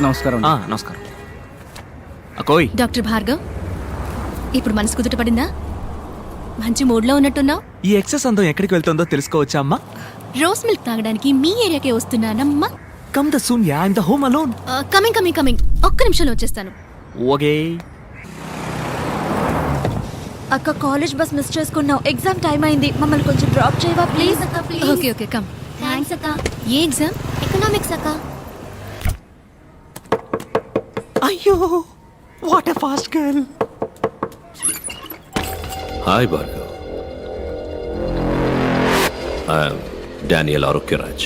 నమస్కారం. నమస్కారం. అకోయ్. డాక్టర్ భార్గవ్, ఇప్పుడు మనసు కుదుట పడిందా? మంచి మూడ్లో ఉన్నట్టున్నావు. ఈ ఎక్సెస్ అందం ఎక్కడికి వెళ్తుందో తెలుసుకోవచ్చా అమ్మా? రోజ్ మిల్క్ తాగడానికి మీ ఏరియాకే వస్తున్నానమ్మా. Come the soon ya, I'm the home alone. Coming. ఒక్క నిమిషంలో వచ్చేస్తాను. ఓకే. అక్క, కాలేజ్ బస్ మిస్ చేసుకున్నావు. ఎగ్జామ్ టైం అయింది. మమ్మల్ని కొంచెం డ్రాప్ చేయవా ప్లీజ్? అక్క ప్లీజ్. Okay come. థ్యాంక్స్ అక్క. ఏ ఎగ్జామ్? ఎకనామిక్స్ అక్క. అయ్యో, what a fast girl. Hi, Bhargav. I am Daniel Arokyaraj,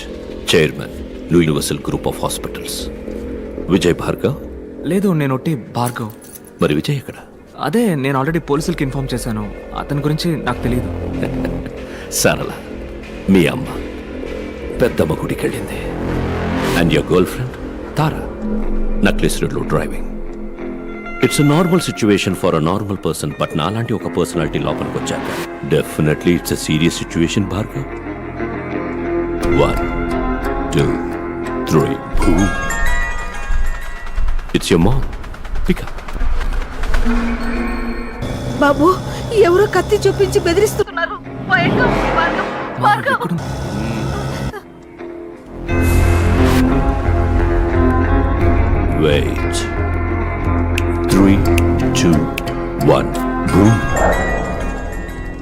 Chairman, Universal Group of Hospitals. Vijay Bhargav? లేదు, నేను ఒట్టి భార్గవ్. మరి విజయ్ ఎక్కడ? అదే, నేను ఆల్రెడీ పోలీసులకి ఇన్ఫార్మ్ చేశాను. అతని గురించి నాకు తెలియదు. సరళ, మీ అమ్మ పెద్దమ్మ గుడికి వెళ్ళింది. And your girl friend Tara necklace రోడ్లో driving. It's a normal situation for a normal person, but నాలాంటి ఒక పర్సనాలిటీ లోపలికి వచ్చాక definitely it's a serious situation. Bhargav, 1 2 3 boom. It's your mom. Pick up. బాబు, ఎవరో కత్తి చూపించి బెదిరిస్తున్నారు. Wait. 3 2 1 boom.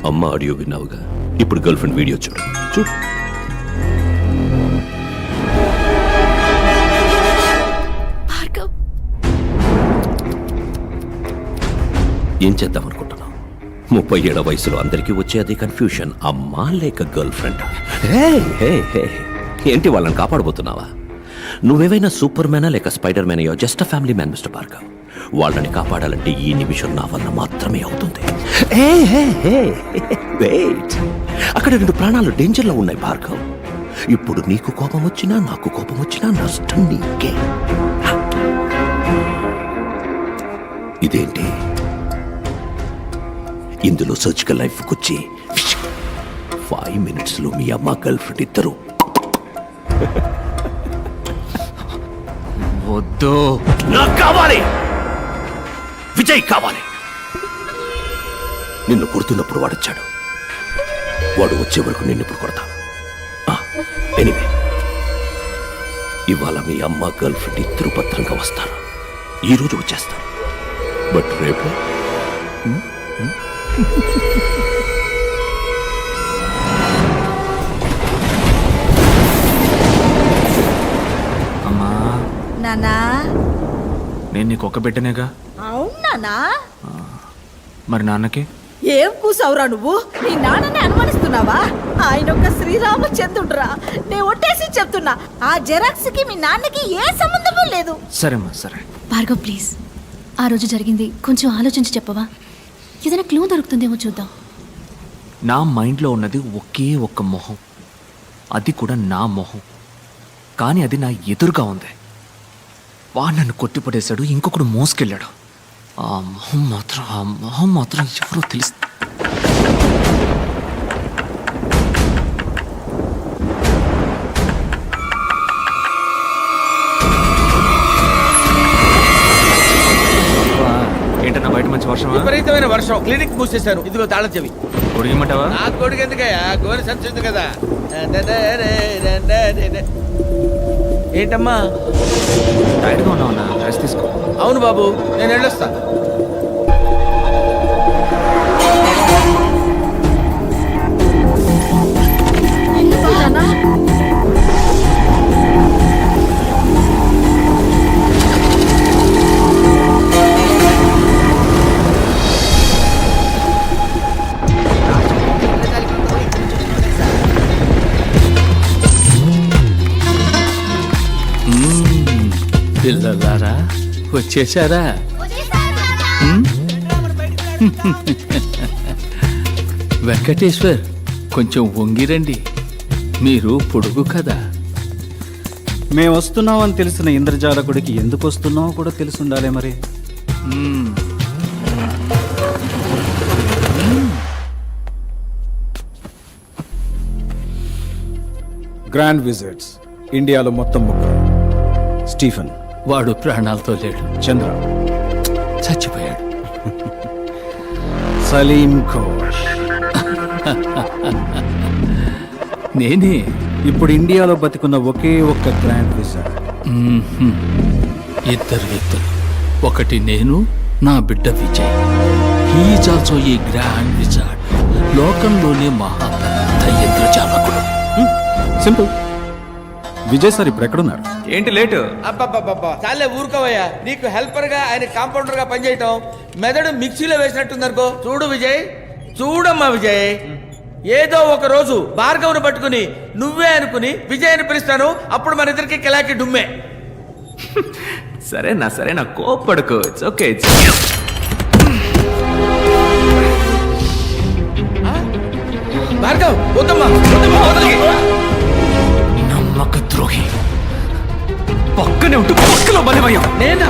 అమ్మ ఆడియో విన్నావుగా, ఇప్పుడు గర్ల్ ఫ్రెండ్ వీడియో చూడు. భార్గవ్, ఏం చేద్దాం అనుకుంటున్నావు? 37 వయసులో అందరికీ వచ్చే అదే కన్ఫ్యూషన్, అమ్మా లేక గర్ల్ ఫ్రెండ్. ఏంటి వాళ్ళని కాపాడబోతున్నావా? నువ్వేవైనా సూపర్ మ్యానా లేక స్పైడర్ మ్యాన్ అయ్యో? Just a family man mister Bhargav. వాళ్ళని కాపాడాలంటే ఈ నిమిషం నా వల్ల మాత్రమే అవుతుంది. వెయిట్, అక్కడ 2 ప్రాణాలు డేంజర్లో ఉన్నాయి భార్గవ్. ఇప్పుడు నీకు కోపం వచ్చినా నాకు కోపం వచ్చినా నష్టం నీకే. ఇదేంటి? ఇందులో సర్జికల్ లైఫ్ వచ్చి 5 minutesలో మీ అమ్మ గర్ల్ ఫ్రెండ్ ఇద్దరు. వద్దు, నాకు కావాలి, విజయ్ కావాలి. నిన్ను కొడుతున్నప్పుడు వాడొచ్చాడు, వాడు వచ్చే వరకు నిన్ను ఇప్పుడు కొడతా. ఎనీవే, ఇవాళ మీ అమ్మ గర్ల్ ఫ్రెండ్ ఇద్దరు భద్రంగా వస్తారు. ఈరోజు వచ్చేస్తారు, బట్ రేపు అమ్మా. నానా, నేను నీకు ఒక బిడ్డనేగా. అవునా? మరి నాన్నకి? ఏం కూసావురా నువ్వు? నీ నాన్నని అనుమానిస్తున్నావా? ఆయన ఒక శ్రీరామచంద్రుడురా. నేను ఒట్టేసి చెప్తున్నా, ఆ జెరాక్స్ కి మీ నాన్నకి ఏ సంబంధమూ లేదు. సరేమ్మా, సరే. భార్గవ్ ప్లీజ్, ఆ రోజు జరిగింది కొంచెం ఆలోచించి చెప్పవా? ఏదైనా క్లూ దొరుకుతుందేమో చూద్దాం. నా మైండ్లో ఉన్నది ఒకే ఒక్క మొహం, అది కూడా నా మొహం. కానీ అది నా ఎదురుగా ఉంది. వాడు నన్ను కొట్టిపడేశాడు, ఇంకొకడు మోసుకెళ్ళాడు. ఆ మొహం మాత్రం ఎవరో తెలుసు. ఏంటన్నా బయట మంచి వర్షం? విపరీతమైన వర్షం. క్లినిక్ మూసేశారు. ఇదిగో తాళం చెవి. కొడిగమంటావా? నా కొడుకు ఎందుకయ్యా, గోరి సంచుంది కదా. ఏంటమ్మా టైర్డ్గా ఉన్నావన్నా, రెస్ట్ తీసుకో. అవును బాబు, నేను వెళ్ళొస్తా. పిల్లలారా వచ్చేసారా? వెంకటేశ్వర్, కొంచెం వంగిరండి, మీరు పొడుగు కదా. మేము వస్తున్నామని తెలిసిన ఇంద్రజాలకుడికి ఎందుకు వస్తున్నామో కూడా తెలిసి ఉండాలి మరి. గ్రాండ్ విజిట్స్ ఇండియాలో మొత్తం 3. స్టీఫెన్, వాడు ప్రాణాలతో లేడు, చంద్ర, చచ్చిపోయాడు. సలీం ఘోష్. నేనే. ఇప్పుడు ఇండియాలో బతికున్న ఒకే ఒక్క గ్రాండ్ విజార్డ్. మ్మ్హ్మ్. ఇద్దరు వ్యక్తులు, ఒకటి నేను, నా బిడ్డ Vijay. He's also a grand wizard. లోకంలోనే మహా పెద్ద ఇంద్రజాలకుడు. సింపుల్. విజయ్ సార్ ఇప్పుడు ఎక్కడున్నారు? ఏంటి లేటు? అబ్బబ్బబ్బబ్బా చాలే ఊరుకోవయ్యా. నీకు హెల్పర్ గా ఆయన కాంపౌండర్ గా పనిచేయటం మెదడు మిక్సీలో వేసినట్టుందనుకో. చూడు విజయ్, చూడమ్మా విజయ్, ఏదో ఒక రోజు భార్గవ్ను పట్టుకుని నువ్వే అనుకుని విజయ్ అని పిలుస్తాను. అప్పుడు మన ఇద్దరికి కిలాకి డుమ్మే. సరేనా కోప్పడుకో. It's okay. భార్గవ్ వద్దమ్మా, వదలకి. నమ్మక ద్రోహి, పక్కనే ఉంటూ పక్కలో బలిమయ్యాం. నేనా?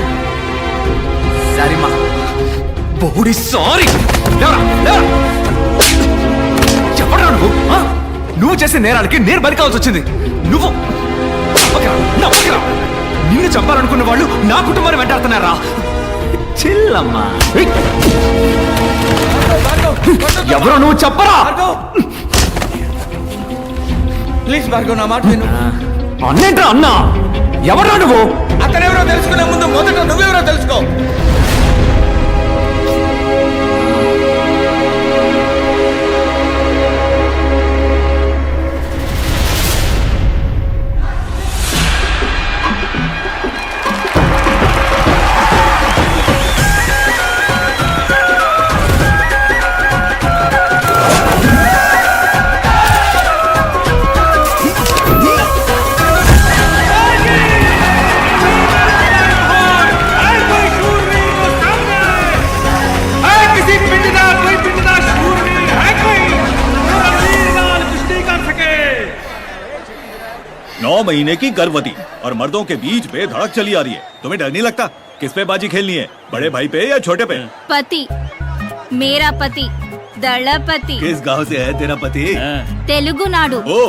సారీమా, బోడి సారీ. చెప్పరా నువ్వు? ఆ? నువ్వు చేసే నేరాలకి నేను బలి కావాల్సి వచ్చింది. నువ్వు నిన్ను చంపాలనుకున్న వాళ్ళు నా కుటుంబాన్ని వెంటాడుతున్నారా? చిల్లమ్మా. భార్గవ్, ఎవరో నువ్వు చెప్పరా? భార్గవ్ ప్లీజ్ భార్గవ్, నా మాట విను. అన్నేంట్రా అన్నా? ఎవరా నువ్వు? అతనెవరో తెలుసుకునే ముందు మొదట నువ్వెవరో తెలుసుకో. महीने की गर्भवती और मर्दों के बीच बेधड़क चली आ रही है. तुम्हें डर नहीं लगता? किस पे बाजी खेलनी है, बड़े भाई पे या छोटे पे? पति, मेरा पति दलपति. किस गांव से है तेरा पति? तेलुगु नाडु. ओ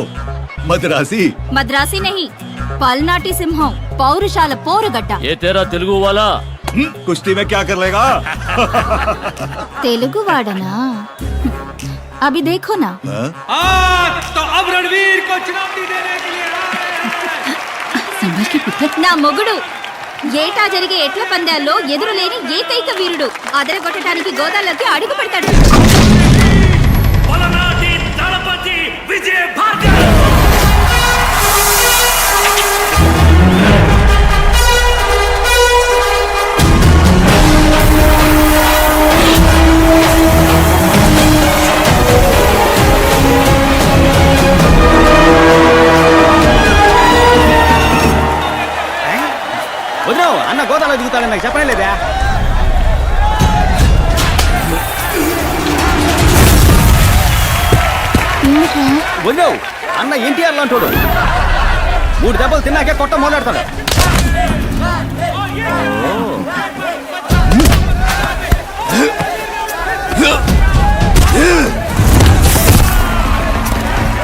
मद्रासी. मद्रासी नहीं, पलनाटी सिंहम, पौरुशाला पोरुगड्डा. ఏ తేరా తెలుగు వాలా? कुश्ती में क्या कर लेगा? तेलुगु वाडना. अभी देखो ना. तो अब रणवीर को चुनौती देने के लिए నా మొగుడు ఏటా జరిగే ఎట్ల పందాల్లో ఎదురులేని ఏకైక వీరుడు. అదరగొట్టడానికి గోదాల్లోకి అడుగు పెడతాడు. వదిలేవు, అన్న గోదాలో దిగుతాడని నాకు చెప్పనే లేదా? వదిలేవు, అన్న ఎన్టీఆర్ లాంటోడు. 3 దెబ్బలు తిన్నాకే కొట్ట మొదలెడతాడు.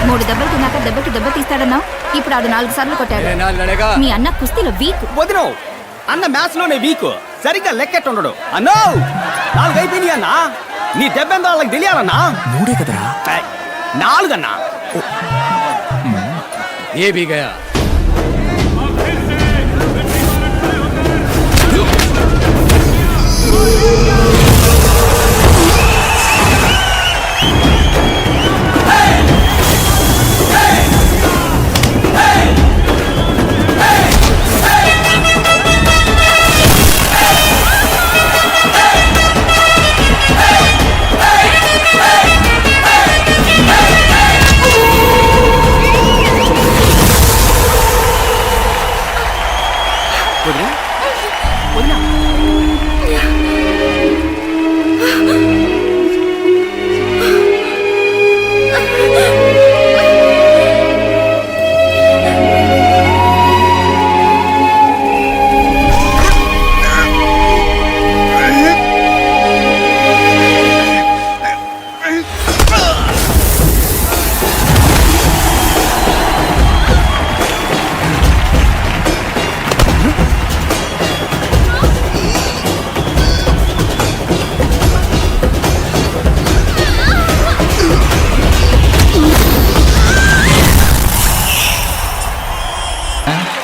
మూడు దెబ్బలు తిన్నాక దెబ్బకి దెబ్బ తీస్తాడన్నా. ఇప్పుడు అది 4 సార్లు కొట్టాడు. మీ అన్న కుస్తీలో వీక్. వదిలేవు, అన్న మ్యాచ్ లోనే వీక్. సరిగ్గా లెక్కెట్టుండడు. అన్నో 4 అయిపోయినాయి అన్నా. నీ దెబ్బెంత వాళ్ళకి తెలియాలన్నా. 3 కదరా? 4 అన్నా. ఏ भी गया.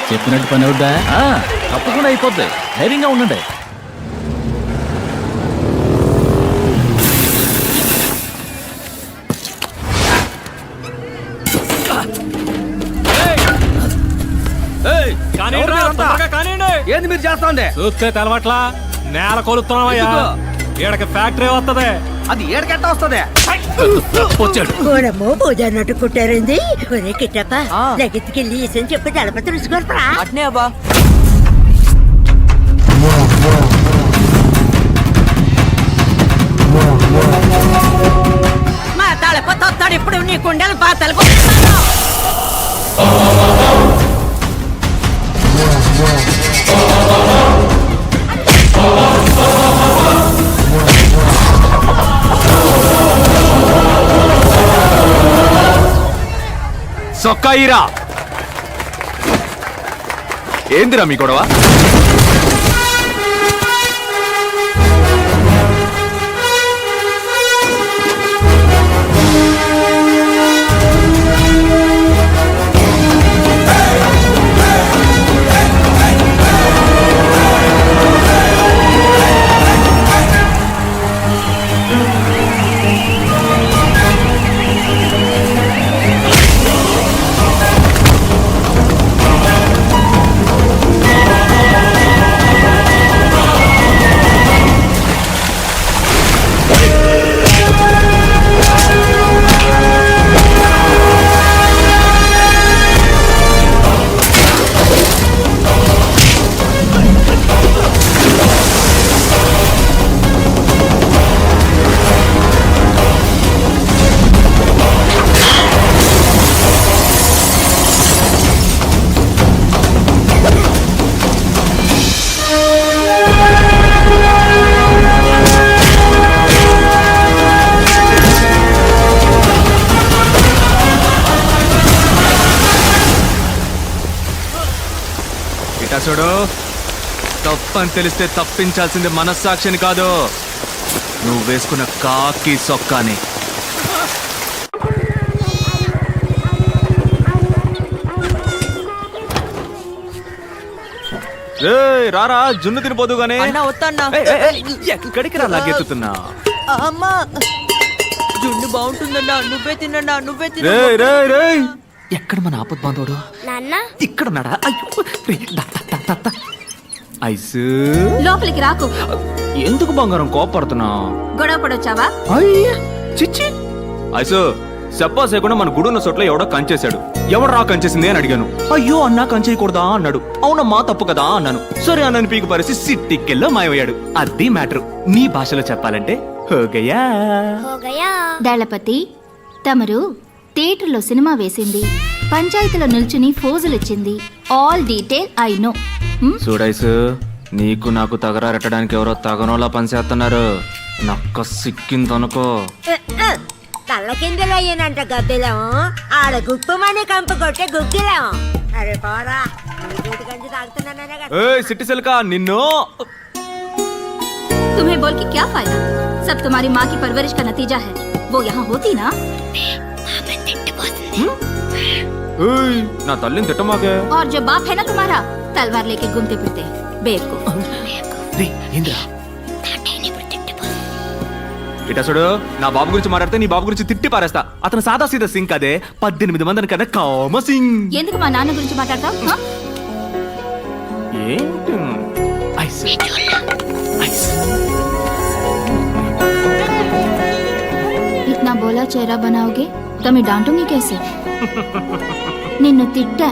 చెప్పినట్టు పని అవుద్దా? తప్పకుండా అయిపోద్ది, ధైర్యంగా ఉండండి. ఏంది మీరు చేస్తాండి? చూస్తే తెలవట్లా, నేల కొలుస్తున్నావయ్యా. ఈడకి ఫ్యాక్టరీ వస్తుంది. అది ఏడకెట్ట వస్తుంది? వచ్చాడు. ఓడమ్మో పూజన్నట్టు కుట్టారింది. ఒరే కిట్టప్ప లగెత్తుకెళ్ళి ఇసని చెప్పి తలప తెలుసుకోరా. అట్నే అబ్బా. మా తలప తొత్తాడు ఇప్పుడు నీ కుండలు పాతలు సొక్కాయిరా, ఏందిరా మీ గొడవ? చూడు, తప్పని తెలిస్తే తప్పించాల్సింది మనస్సాక్షిని కాదు, నువ్వు వేసుకున్న కాకి సొక్కాని. రారా, జున్ను తినిపోదు గానీ. ఎక్కడికి రా లాగెత్తుతున్నా? అమ్మా జున్ను బాగుంటుందన్నా, నువ్వే తిన్నా, నువ్వే తిన్నా. ఎక్కడ మన ఆపద్ బాంధవుడు? ఇక్కడ ఉన్నాడా? ఐసు, లోపలికి రాకు. ఎందుకు బంగారం కోపడుతున్నా? గొడవ పడొచ్చావా? చిచ్చి ఐసు, చెప్పా చేయకుండా మన గుడున్న చోట్ల ఎవడో కంచేశాడు. ఎవడు రా కంచేసింది అని అడిగాను. అయ్యో అన్నా కంచేయకూడదా అన్నాడు. అవునమ్మా తప్పు కదా అన్నాను. సరే అన్నని పీకి పరిసి సిట్టికెళ్ళో మాయమయ్యాడు. అది మ్యాటర్. నీ భాషలో చెప్పాలంటే హోగయా. దళపతి, తమరు థియేటర్లో సినిమా వేసింది, పంచాయతీలో నిల్చుని ఫోజులిచ్చింది, ఆల్ డీటెయిల్ ఐ నో. చూడైసు, నీకు నాకు తగరారెట్టడానికి ఎవరో తగనోలా పనిచేస్తున్నారు. నక్క సిక్కిందనుకో. తల్ల కిందలు అయ్యానంట గద్దెలం, ఆడ గుప్పమని కంపు కొట్టే గుగ్గిలం. అరే పోరా, గంజి తాగుతున్నానే కదా. సిట్టి సిల్కా నిన్ను. तुम्हें बोल के क्या फायदा? सब तुम्हारी माँ की परवरिश का नतीजा है. वो यहाँ होती ना. నా తల్లిని తిట్టమాకే. और जो बाप है ना तुम्हारा, तलवार लेके घूमते फिरते बेवकूफ. ఇటసుడు, నా బాబు గురించి మాట్లాడితే నీ బాబు గురించి తిట్టి పారేస్తా. అతను సాదా సీదా సింగ్ అదే, 18 మందిని కదా కామ సింగ్. ఎందుకు మా నాన్న గురించి మాట్లాడతావు? ఏంటి? इतना बोला चेहरा बनाओगे तो मैं डांटूंगी कैसे? నిన్ను తిట్టా,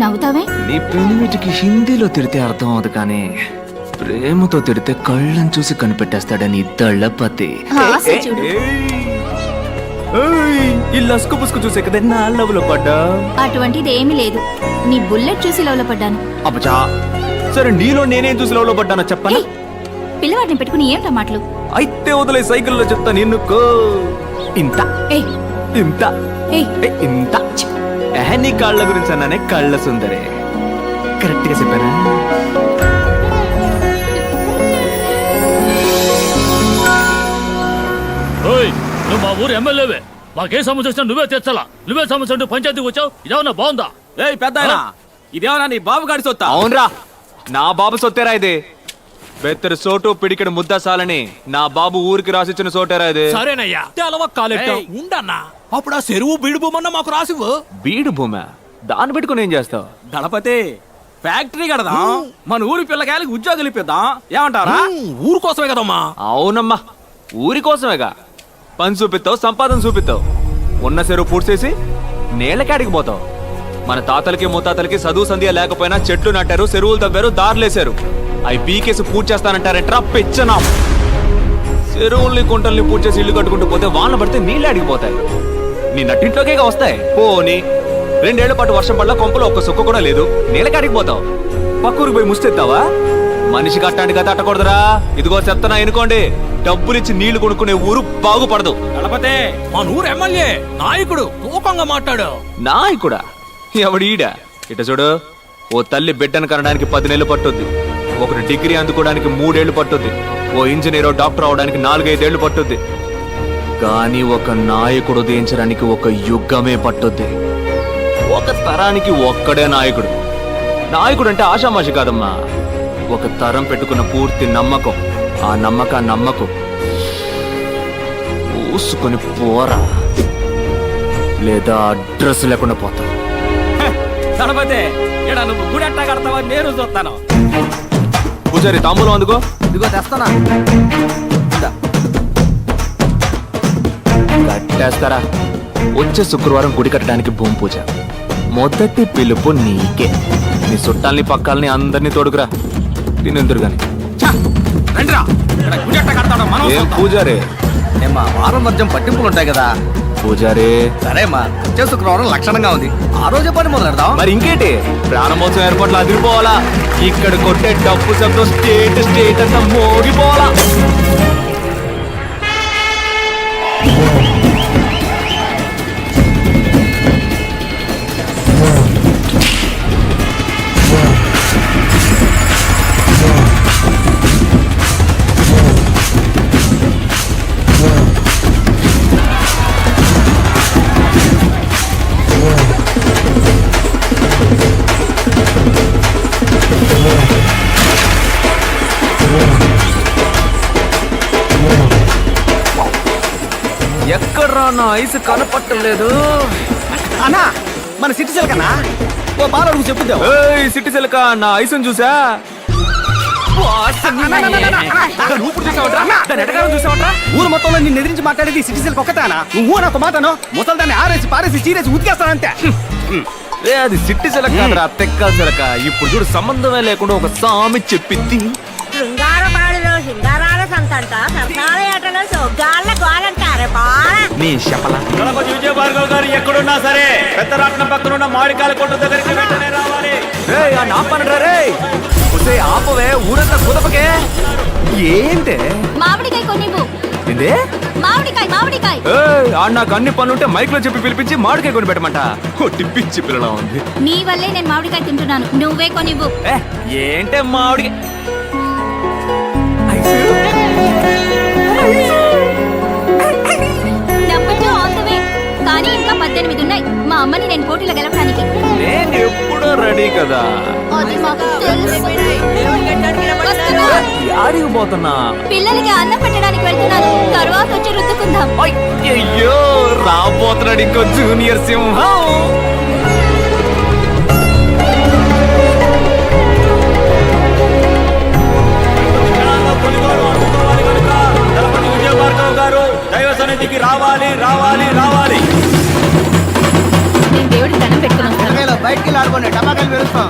నవ్వుతావే? నీ పెనిమిటికి హిందీలో తిడితే అర్థం అవదు, కానీ ప్రేమతో తిడితే కళ్ళని చూసి కనిపెట్టేస్తాడని దళపతి. ఆశ చూడు. ఈ లస్కు పుస్కు చూసే కదా నా లవ్ లో పడ్డా. అటువంటిది ఏమీ లేదు, నీ బుల్లెట్ చూసి లవ్ లో పడ్డాను. అబ్బా, సరే నీలో నేనేం చూసి లవ్ లో పడ్డానో చెప్పనా? పిల్లవాడిని పెట్టుకుని ఏంటా మాటలు? అయితే వదిలే, సైకిల్లో చెప్తా. నిన్నుకో ఇంత ఇంత ఇంత నీ కాళ్ళ గురించి అన్నానే, కళ్ళ సుందరే. కరెక్ట్ గా చెప్పానా? నువ్వు మా ఊరు ఎమ్మెల్యేవే, మాకే సమస్య వచ్చినా నువ్వే తెచ్చాలా. నువ్వే సమస్య అంటూ పంచాయతీకి వచ్చావు, ఇదేమన్నా బాగుందా? ఏయ్ పెద్దాయనా, ఇదేమన్నా నీ బాబు గాడి సొత్తా? అవునరా, నా బాబు సొత్తేరా ఇది. బెత్తరు సోటు పిడికిడు ముద్ద సాలని నా బాబు ఊరికి రాసిచ్చిన సోటేరా ఇది. సరేనయ్యా, తెలవ కాలెట్టు ఉండన్నా. అప్పుడు ఆ చెరువు బీడు భూమన్న మాకు రాసివ్వు. బీడు భూమి దాన్ని పెట్టుకుని ఏం చేస్తావు? దళపతి ఫ్యాక్టరీ కడదాం, మన ఊరి పిల్లకాయలకి ఉద్యోగాలు ఇప్పిద్దాం, ఏమంటారా? ఊరు కోసమే కదమ్మా. అవునమ్మా, ఊరి కోసమేగా. పని చూపిస్తావు, సంపాదన చూపిస్తావు. ఉన్న చెరువు పూడ్చేసి నేలకాడికి పోతావు. మన తాతలకి ముత్తాతలకి చదువు సంధ్య లేకపోయినా చెట్లు నాటారు, చెరువులు తవ్వారు, దారులేశారు. అవి పీకేసి పూజ చేస్తానంటారంటరా పెచ్చనా. చెరువుల్ని కుంటల్ని పూజ చేసి ఇల్లు కట్టుకుంటూ పోతే వాన పడితే నీళ్ళు అడిగిపోతాయి. నీ నట్టింట్లోకే వస్తాయి. పోని 2 ఏళ్ల పాటు వర్షం పడలా, కొంపలో ఒక్క సుక్క కూడా లేదు, నీళ్ళకాడికి పోతావు. పక్కూరికి పోయి ముస్తెత్తావా? మనిషి కట్టానికి గత అట్టకూడదురా. ఇదిగో చెప్తానా ఎనుకోండి, డబ్బులిచ్చి నీళ్లు కొనుక్కునే ఊరు బాగుపడదు. దళపతి మన ఊరు ఎమ్మెల్యే నాయకుడు తూకంగా మాట్లాడు. నాయకుడా? ఎవడీడా? ఇట చూడు, ఓ తల్లి బిడ్డను కనడానికి 10 నెలలు పట్టుద్ది. ఒకటి డిగ్రీ అందుకోవడానికి 3 ఏళ్లు పట్టుద్ది. ఓ ఇంజనీరో డాక్టర్ అవడానికి 4-5 ఏళ్లు పట్టుద్ది. కానీ ఒక నాయకుడు ఉదయించడానికి ఒక యుగమే పట్టుద్ది. ఒక తరానికి ఒక్కడే నాయకుడు. నాయకుడు అంటే ఆషామాషి కాదమ్మా. ఒక తరం పెట్టుకున్న పూర్తి నమ్మకం. ఆ నమ్మకం ఊసుకొని పోరా, లేదా అడ్రస్ లేకుండా పోతా. దళపతి ఇక్కడ నువ్వు గుడి అట్టా కడతావా నేను చూస్తాను. పూజారి తాంబూలం అందుకో. ఇదిగో తెస్తానా. కట్టేస్తారా? వచ్చే శుక్రవారం గుడి కట్టడానికి భూమి పూజ. మొదటి పిలుపు నీకే. నీ చుట్టాలని పక్కాలని అందరినీ తోడుకురా. తినెందురు గాని. రండిరా, ఇక్కడ గుడి అట్టా కడతాడు మనం. ఏం పూజారి? ఏమ్మా, వారం వర్జం పట్టింపులు ఉంటాయి కదా పూజారి. సరేమ్మా, వచ్చే శుక్రవారం లక్షణంగా ఉంది, ఆ రోజే పని మొదలు పెడదాం. మరి ఇంకేంటి, ప్రాణమోత్సవం ఏర్పాట్లు అదిరిపోవాలా. ఇక్కడ కొట్టే డప్పు శబ్దం స్టేట్ అంతా మోగిపోవాలా. ఎక్కడ్రా నా ఐసు కనపట్టలేదు. అన్నా, మన సిటీ సెల్కన్నా ఓ బాల అడుగు చెప్పుద్దాం. సిట్టి సిలక నా ఐసుని చూసా. ఊరు మొత్తంలో నిన్ను ఎదిరించి మాట్లాడేది సిటీ సెల్కి ఒక్కతానా? నువ్వు నాకు మాటను ముసలి దాన్ని ఆరేసి పారేసి చీరేసి ఉతికేస్తానంతే. అది సిట్టి సిలక కాదురా, తెక్క సిలక. ఇప్పుడు చూడు, సంబంధమే లేకుండా ఒక సామి చెప్పింది. శృంగారపాడులో శృంగారాల సంతంట, సరసాల ఏటలో సొగ్గాళ్ళ గోలంటారే బాల. నీ శపల. దళపతి విజయ భార్గవ్ గారు ఎక్కడున్నా సరే పెద్దరాట్నం పక్కనున్న మామిడికాయల కొట్టు దగ్గరికి వెంటనే రావాలి. ఆపవే, ఊరంతా కుదపకే. ఏంటే? మామిడికాయ కొనివ్వు. ఏందే? మామిడికాయ. ఆడు నాకు అన్ని పనులుంటే మైక్ లో చెప్పి పిలిపించి మామిడికాయ కొని పెట్టమంట. కొట్టి పిచ్చి పిల్లలా ఉంది. నీ వల్లే నేను మామిడికాయ తింటున్నాను, నువ్వే కొనివ్వు. ఏంటే మామిడి కానీ ఇంకా 18 ఉన్నాయి. మా అమ్మని నేను పోటీలో గెలవడానికి. నేను ఎప్పుడూ రెడీ కదా. అది మాకు తెలుసు. యాడికి పోతున్నా? పిల్లలకి అన్నం పెట్టడానికి వెళ్తున్నాను, తర్వాత వచ్చి రుద్దుకుందాం. అయ్యో, రాబోతున్నాడు ఇంకో జూనియర్ సింహం. దళపతి విజయ భార్గవ్ గారు దైవ సన్నిధికి రావాలి. నేను దేవుడికి దండం పెట్టుకుని వస్తాను. బయటికి ఆడుకోండి, టమాకాయలు పెరుస్తాం.